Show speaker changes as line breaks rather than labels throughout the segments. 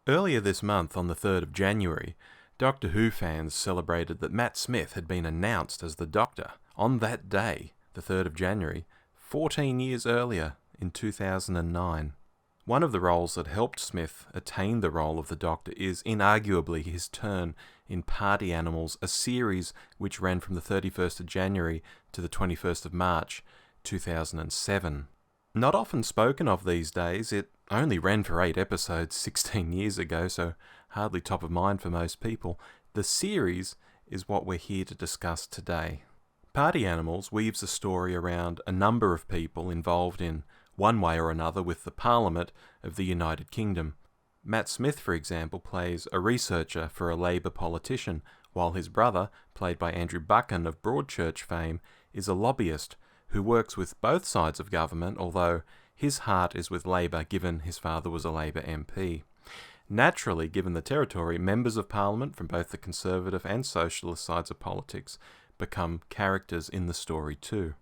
Earlier this month, on the 3rd of January, Doctor Who fans celebrated that Matt Smith had been announced as the Doctor on that day, the 3rd of January, 14 years earlier in 2009. One of the roles that helped Smith attain the role of the Doctor is inarguably his turn in Party Animals, a series which ran from the 31st of January to the 21st of March 2007. Not often spoken of these days, it only ran for 8 episodes 16 years ago, so hardly top of mind for most people. The series is what we're here to discuss today. Party Animals weaves a story around a number of people involved in one way or another with the Parliament of the United Kingdom. Matt Smith, for example, plays a researcher for a Labour politician, while his brother, played by Andrew Buchan of Broadchurch fame, is a lobbyist who works with both sides of government, although his heart is with Labour given his father was a Labour MP. Naturally, given the territory, members of Parliament from both the Conservative and Socialist sides of politics become characters in the story too.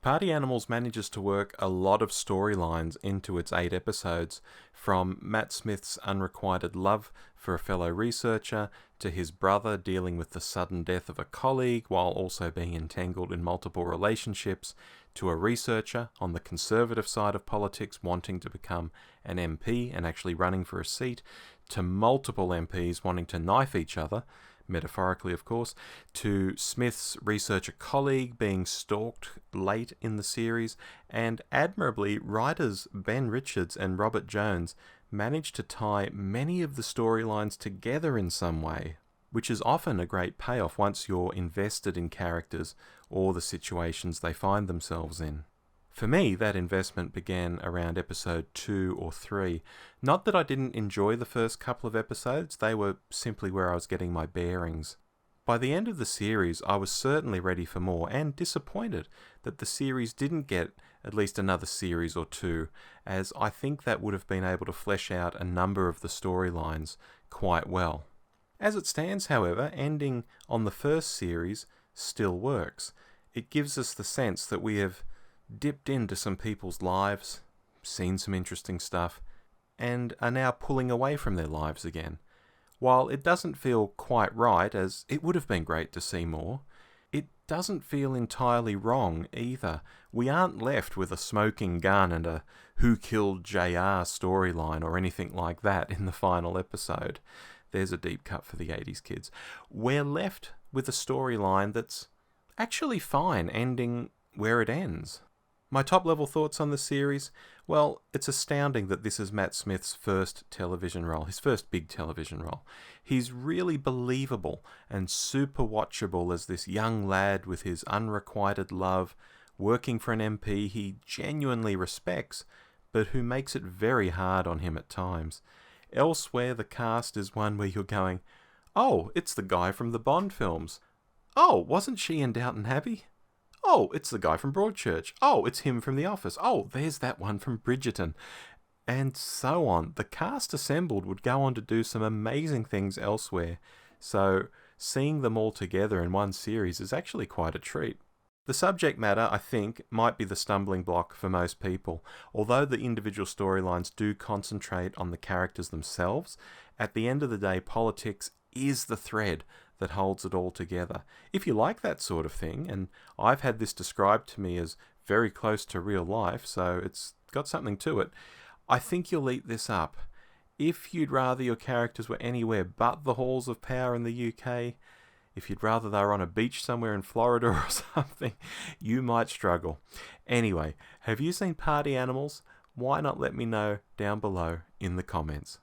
Party Animals manages to work a lot of storylines into its 8 episodes, from Matt Smith's unrequited love for a fellow researcher, to his brother dealing with the sudden death of a colleague while also being entangled in multiple relationships, to a researcher on the Conservative side of politics wanting to become an MP and actually running for a seat, to multiple MPs wanting to knife each other, metaphorically of course, to Smith's researcher colleague being stalked late in the series, and admirably, writers Ben Richards and Robert Jones managed to tie many of the storylines together in some way, which is often a great payoff once you're invested in characters or the situations they find themselves in. For me, that investment began around episode 2 or 3. Not that I didn't enjoy the first couple of episodes, they were simply where I was getting my bearings. By the end of the series, I was certainly ready for more, and disappointed that the series didn't get at least another series or 2, as I think that would have been able to flesh out a number of the storylines quite well. As it stands, however, ending on the first series still works. It gives us the sense that we have dipped into some people's lives, seen some interesting stuff, and are now pulling away from their lives again. While it doesn't feel quite right, as it would have been great to see more, it doesn't feel entirely wrong either. We aren't left with a smoking gun and a who killed JR storyline or anything like that in the final episode. There's a deep cut for the 80s kids. We're left with a storyline that's actually fine, ending where it ends. My top-level thoughts on the series? Well, it's astounding that this is Matt Smith's first television role, his first big television role. He's really believable and super watchable as this young lad with his unrequited love, working for an MP he genuinely respects, but who makes it very hard on him at times. Elsewhere, the cast is one where you're going, oh, it's the guy from the Bond films. Oh, wasn't she in Downton Abbey? Oh, it's the guy from Broadchurch. Oh, it's him from The Office. Oh, there's that one from Bridgerton. And so on. The cast assembled would go on to do some amazing things elsewhere. So seeing them all together in one series is actually quite a treat. The subject matter, I think, might be the stumbling block for most people. Although the individual storylines do concentrate on the characters themselves, at the end of the day, politics is the thread that holds it all together. If you like that sort of thing, and I've had this described to me as very close to real life, so it's got something to it, I think you'll eat this up. If you'd rather your characters were anywhere but the halls of power in the UK, if you'd rather they were on a beach somewhere in Florida or something, you might struggle. Anyway, have you seen Party Animals? Why not let me know down below in the comments?